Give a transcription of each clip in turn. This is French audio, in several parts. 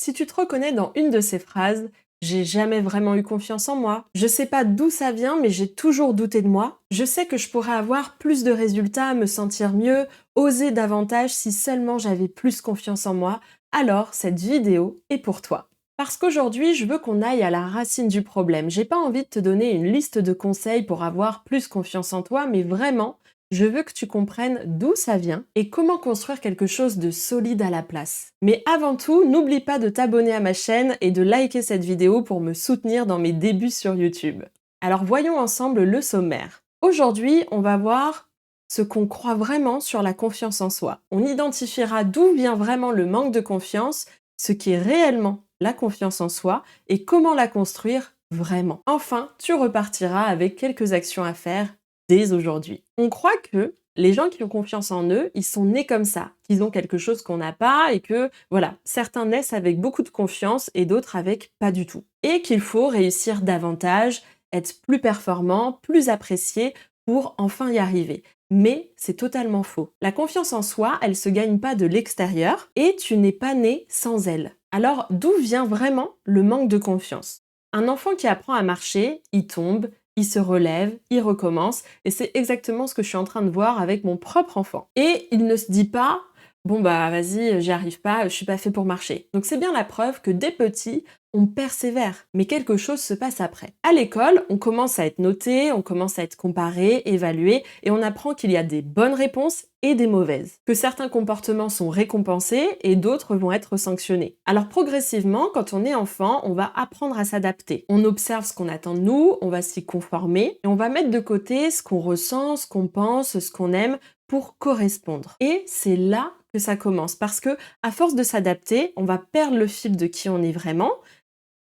Si tu te reconnais dans une de ces phrases, j'ai jamais vraiment eu confiance en moi. Je sais pas d'où ça vient, mais j'ai toujours douté de moi. Je sais que je pourrais avoir plus de résultats, me sentir mieux, oser davantage si seulement j'avais plus confiance en moi. Alors, cette vidéo est pour toi. Parce qu'aujourd'hui, je veux qu'on aille à la racine du problème. J'ai pas envie de te donner une liste de conseils pour avoir plus confiance en toi, mais vraiment, je veux que tu comprennes d'où ça vient et comment construire quelque chose de solide à la place. Mais avant tout, n'oublie pas de t'abonner à ma chaîne et de liker cette vidéo pour me soutenir dans mes débuts sur YouTube. Alors voyons ensemble le sommaire. Aujourd'hui, on va voir ce qu'on croit vraiment sur la confiance en soi. On identifiera d'où vient vraiment le manque de confiance, ce qui est réellement la confiance en soi et comment la construire vraiment. Enfin, tu repartiras avec quelques actions à faire dès aujourd'hui. On croit que les gens qui ont confiance en eux, ils sont nés comme ça, qu'ils ont quelque chose qu'on n'a pas et que, voilà, certains naissent avec beaucoup de confiance et d'autres avec pas du tout. Et qu'il faut réussir davantage, être plus performant, plus apprécié pour enfin y arriver. Mais c'est totalement faux. La confiance en soi, elle se gagne pas de l'extérieur et tu n'es pas né sans elle. Alors, d'où vient vraiment le manque de confiance? Un enfant qui apprend à marcher, il tombe, il se relève, il recommence, et c'est exactement ce que je suis en train de voir avec mon propre enfant. Et il ne se dit pas, bon bah vas-y, j'y arrive pas, je suis pas fait pour marcher. Donc c'est bien la preuve que dès petit, on persévère, mais quelque chose se passe après. À l'école, on commence à être noté, on commence à être comparé, évalué, et on apprend qu'il y a des bonnes réponses et des mauvaises, que certains comportements sont récompensés et d'autres vont être sanctionnés. Alors progressivement, quand on est enfant, on va apprendre à s'adapter. On observe ce qu'on attend de nous, on va s'y conformer et on va mettre de côté ce qu'on ressent, ce qu'on pense, ce qu'on aime pour correspondre. Et c'est là que ça commence parce que à force de s'adapter, on va perdre le fil de qui on est vraiment.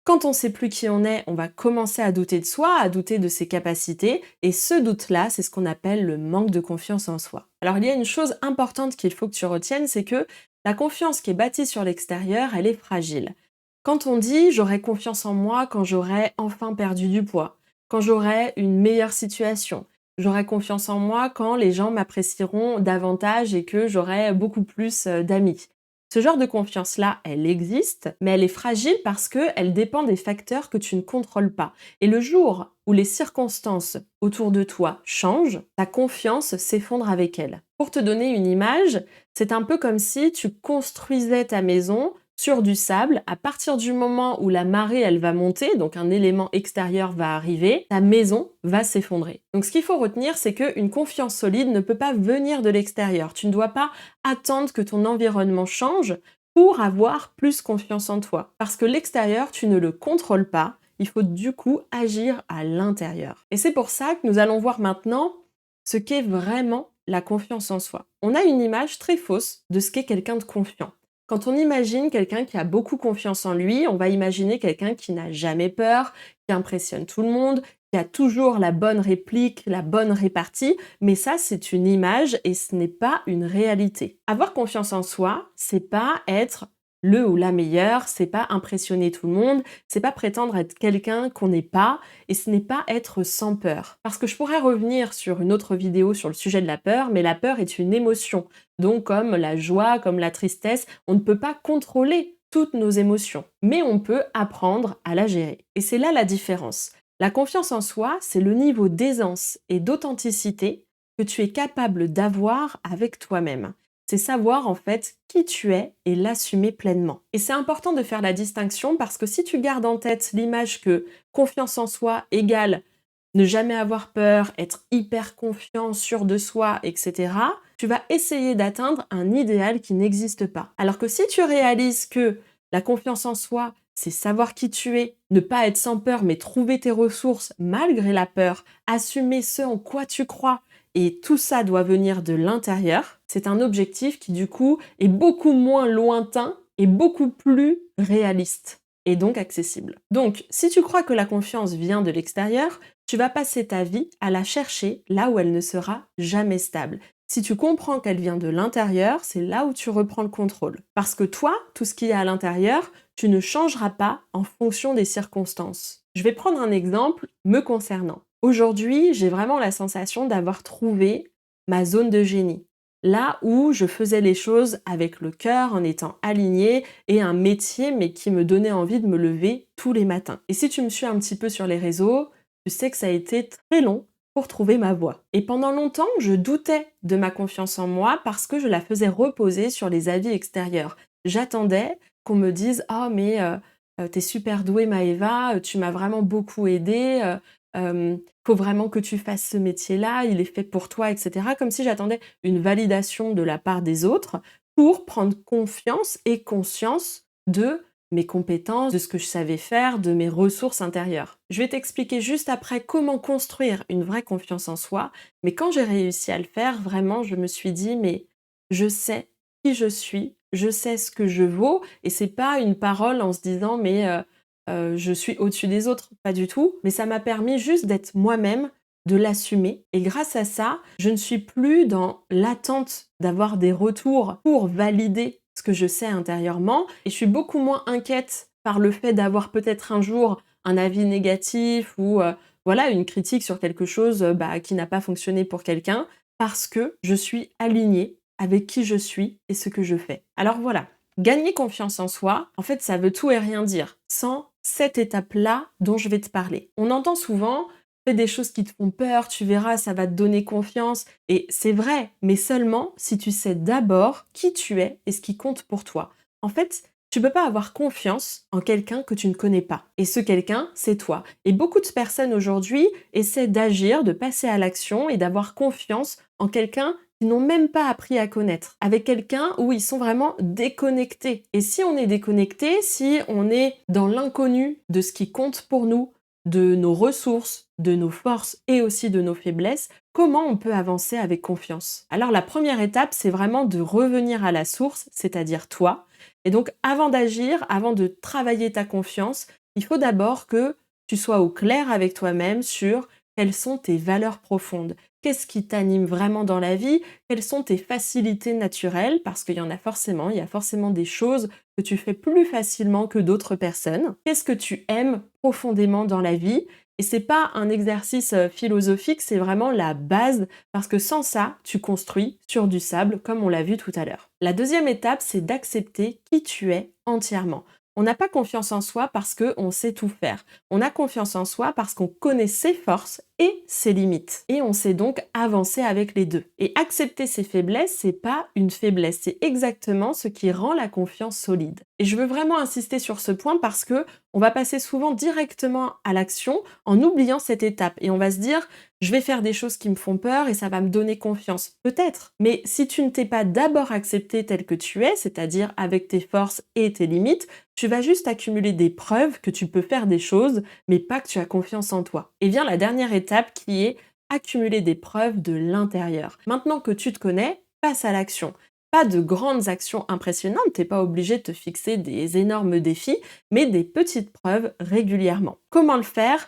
Quand on sait plus qui on est, on va commencer à douter de soi, à douter de ses capacités, et ce doute-là, c'est ce qu'on appelle le manque de confiance en soi. Alors il y a une chose importante qu'il faut que tu retiennes, c'est que la confiance qui est bâtie sur l'extérieur, elle est fragile. Quand on dit j'aurai confiance en moi quand j'aurai enfin perdu du poids, quand j'aurai une meilleure situation, j'aurai confiance en moi quand les gens m'apprécieront davantage et que j'aurai beaucoup plus d'amis. Ce genre de confiance-là, elle existe, mais elle est fragile parce qu'elle dépend des facteurs que tu ne contrôles pas. Et le jour où les circonstances autour de toi changent, ta confiance s'effondre avec elles. Pour te donner une image, c'est un peu comme si tu construisais ta maison sur du sable. À partir du moment où la marée, elle va monter, donc un élément extérieur va arriver, ta maison va s'effondrer. Donc ce qu'il faut retenir, c'est qu'une confiance solide ne peut pas venir de l'extérieur. Tu ne dois pas attendre que ton environnement change pour avoir plus confiance en toi. Parce que l'extérieur, tu ne le contrôles pas. Il faut du coup agir à l'intérieur. Et c'est pour ça que nous allons voir maintenant ce qu'est vraiment la confiance en soi. On a une image très fausse de ce qu'est quelqu'un de confiant. Quand on imagine quelqu'un qui a beaucoup confiance en lui, on va imaginer quelqu'un qui n'a jamais peur, qui impressionne tout le monde, qui a toujours la bonne réplique, la bonne répartie, mais ça c'est une image et ce n'est pas une réalité. Avoir confiance en soi, c'est pas être le ou la meilleure, c'est pas impressionner tout le monde, c'est pas prétendre être quelqu'un qu'on n'est pas, et ce n'est pas être sans peur. Parce que je pourrais revenir sur une autre vidéo sur le sujet de la peur, mais la peur est une émotion. Donc comme la joie, comme la tristesse, on ne peut pas contrôler toutes nos émotions, mais on peut apprendre à la gérer. Et c'est là la différence. La confiance en soi, c'est le niveau d'aisance et d'authenticité que tu es capable d'avoir avec toi-même. C'est savoir en fait qui tu es et l'assumer pleinement. Et c'est important de faire la distinction parce que si tu gardes en tête l'image que confiance en soi égale ne jamais avoir peur, être hyper confiant, sûr de soi, etc., tu vas essayer d'atteindre un idéal qui n'existe pas. Alors que si tu réalises que la confiance en soi, c'est savoir qui tu es, ne pas être sans peur, mais trouver tes ressources malgré la peur, assumer ce en quoi tu crois, et tout ça doit venir de l'intérieur, c'est un objectif qui du coup est beaucoup moins lointain et beaucoup plus réaliste et donc accessible. Donc, si tu crois que la confiance vient de l'extérieur, tu vas passer ta vie à la chercher là où elle ne sera jamais stable. Si tu comprends qu'elle vient de l'intérieur, c'est là où tu reprends le contrôle. Parce que toi, tout ce qu'il y a à l'intérieur, tu ne changeras pas en fonction des circonstances. Je vais prendre un exemple me concernant. Aujourd'hui, j'ai vraiment la sensation d'avoir trouvé ma zone de génie. là où je faisais les choses avec le cœur, en étant alignée, et un métier, mais qui me donnait envie de me lever tous les matins. Et si tu me suis un petit peu sur les réseaux, tu sais que ça a été très long pour trouver ma voie. Et pendant longtemps, je doutais de ma confiance en moi parce que je la faisais reposer sur les avis extérieurs. J'attendais qu'on me dise: «Oh mais tu super douée Maëva, tu m'as vraiment beaucoup aidée, faut vraiment que tu fasses ce métier-là, il est fait pour toi» et cetera. Comme si j'attendais une validation de la part des autres pour prendre confiance et conscience de mes compétences, de ce que je savais faire, de mes ressources intérieures. Je vais t'expliquer juste après comment construire une vraie confiance en soi, mais quand j'ai réussi à le faire, vraiment, je me suis dit: «Mais je sais qui je sais ce que je vaux» et c'est pas une parole en se disant: «Mais je suis au-dessus des autres», pas du tout, mais ça m'a permis juste d'être moi-même, de l'assumer et grâce à ça, je ne suis plus dans l'attente d'avoir des retours pour valider ce que je sais intérieurement et je suis beaucoup moins inquiète par le fait d'avoir peut-être un jour un avis négatif ou voilà, une critique sur quelque chose, bah, qui n'a pas fonctionné pour quelqu'un parce que je suis alignée avec qui je suis et ce que je fais. Alors voilà, gagner confiance en soi, en fait, ça veut tout et rien dire sans cette étape-là dont je vais te parler. On entend souvent: «Fais des choses qui te font peur, tu verras, ça va te donner confiance» et c'est vrai, mais seulement si tu sais d'abord qui tu es et ce qui compte pour toi. En fait, tu peux pas avoir confiance en quelqu'un que tu ne connais pas et ce quelqu'un, c'est toi. Et beaucoup de personnes aujourd'hui essaient d'agir, de passer à l'action et d'avoir confiance en quelqu'un qu'ils n'ont même pas appris à connaître, avec quelqu'un où ils sont vraiment déconnectés. Et si on est déconnecté, si on est dans l'inconnu de ce qui compte pour nous, de nos ressources, de nos forces et aussi de nos faiblesses, comment on peut avancer avec confiance? Alors la première étape, c'est vraiment de revenir à la source, c'est-à-dire toi. Et donc avant d'agir, avant de travailler ta confiance, il faut d'abord que tu sois au clair avec toi-même sur quelles sont tes valeurs profondes. Qu'est-ce qui t'anime vraiment dans la vie? Quelles sont tes facilités naturelles? Parce qu'il y en a forcément, il y a forcément des choses que tu fais plus facilement que d'autres personnes. Qu'est-ce que tu aimes profondément dans la vie? Et c'est pas un exercice philosophique, c'est vraiment la base parce que sans ça, tu construis sur du sable comme on l'a vu tout à l'heure. La deuxième étape, c'est d'accepter qui tu es entièrement. On n'a pas confiance en soi parce qu'on sait tout faire. On a confiance en soi parce qu'on connaît ses forces et ses limites. Et on sait donc avancer avec les deux. Et accepter ses faiblesses, c'est pas une faiblesse, c'est exactement ce qui rend la confiance solide. Et je veux vraiment insister sur ce point parce que on va passer souvent directement à l'action en oubliant cette étape. Et on va se dire, je vais faire des choses qui me font peur et ça va me donner confiance. Peut-être. Mais si tu ne t'es pas d'abord accepté tel que tu es, c'est-à-dire avec tes forces et tes limites, tu vas juste accumuler des preuves que tu peux faire des choses, mais pas que tu as confiance en toi. Et vient la dernière étape qui est accumuler des preuves de l'intérieur. Maintenant que tu te connais, passe à l'action. Pas de grandes actions impressionnantes, t'es pas obligé de te fixer des énormes défis, mais des petites preuves régulièrement. Comment le faire?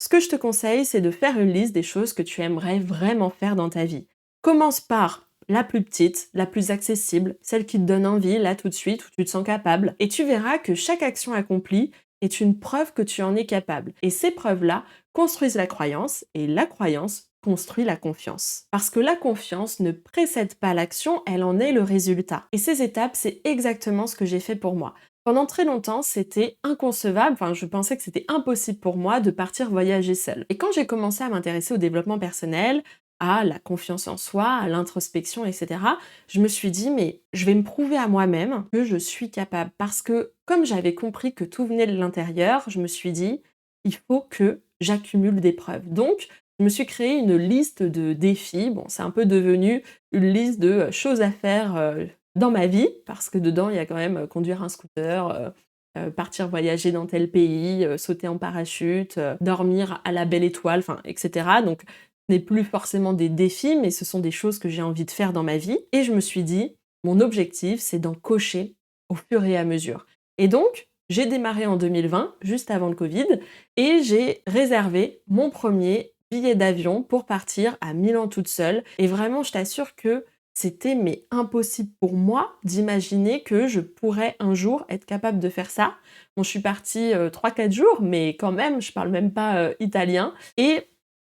Ce que je te conseille, c'est de faire une liste des choses que tu aimerais vraiment faire dans ta vie. Commence par la plus petite, la plus accessible, celle qui te donne envie, là tout de suite, où tu te sens capable. Et tu verras que chaque action accomplie est une preuve que tu en es capable. Et ces preuves-là construisent la croyance, et la croyance construit la confiance. Parce que la confiance ne précède pas l'action, elle en est le résultat. Et ces étapes, c'est exactement ce que j'ai fait pour moi. Pendant très longtemps, c'était inconcevable, enfin je pensais que c'était impossible pour moi de partir voyager seule. Et quand j'ai commencé à m'intéresser au développement personnel, à la confiance en soi, à l'introspection, etc., je me suis dit, mais je vais me prouver à moi-même que je suis capable. Parce que comme j'avais compris que tout venait de l'intérieur, je me suis dit, il faut que j'accumule des preuves. Donc, je me suis créé une liste de défis. Bon, c'est un peu devenu une liste de choses à faire dans ma vie, parce que dedans, il y a quand même conduire un scooter, partir voyager dans tel pays, sauter en parachute, dormir à la belle étoile, enfin, etc. Donc, ce n'est plus forcément des défis, mais ce sont des choses que j'ai envie de faire dans ma vie. Et je me suis dit, mon objectif, c'est d'en cocher au fur et à mesure. Et donc, j'ai démarré en 2020, juste avant le Covid, et j'ai réservé mon premier billet d'avion pour partir à Milan toute seule. Et vraiment, je t'assure que c'était mais impossible pour moi d'imaginer que je pourrais un jour être capable de faire ça. Bon, je suis partie 3-4 jours, mais quand même, je parle même pas italien. Et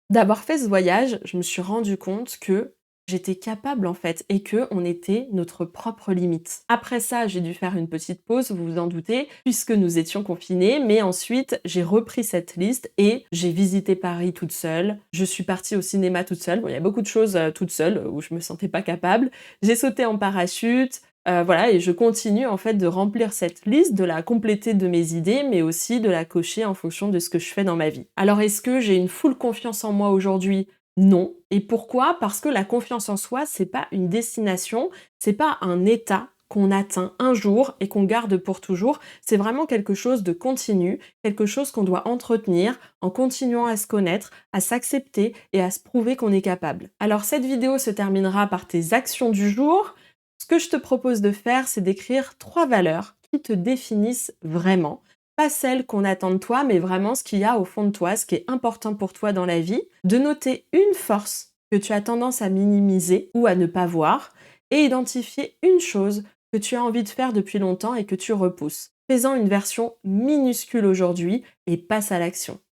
d'avoir fait ce voyage, je me suis rendu compte que j'étais capable en fait et que on était notre propre limite. Après ça, j'ai dû faire une petite pause, vous vous en doutez, puisque nous étions confinés, mais ensuite, j'ai repris cette liste et j'ai visité Paris toute seule. Je suis partie au cinéma toute seule. Bon, il y a beaucoup de choses toute seule où je me sentais pas capable. J'ai sauté en parachute. Voilà, et je continue en fait de remplir cette liste, de la compléter de mes idées, mais aussi de la cocher en fonction de ce que je fais dans ma vie. Alors, est-ce que j'ai une full confiance en moi aujourd'hui? Non. Et pourquoi? Parce que la confiance en soi, c'est pas une destination, c'est pas un état qu'on atteint un jour et qu'on garde pour toujours. C'est vraiment quelque chose de continu, quelque chose qu'on doit entretenir en continuant à se connaître, à s'accepter et à se prouver qu'on est capable. Alors cette vidéo se terminera par tes actions du jour. Ce que je te propose de faire, c'est d'écrire 3 valeurs qui te définissent vraiment. Pas celles qu'on attend de toi, mais vraiment ce qu'il y a au fond de toi, ce qui est important pour toi dans la vie. De noter une force que tu as tendance à minimiser ou à ne pas voir et identifier une chose que tu as envie de faire depuis longtemps et que tu repousses. Fais-en une version minuscule aujourd'hui et passe à l'action.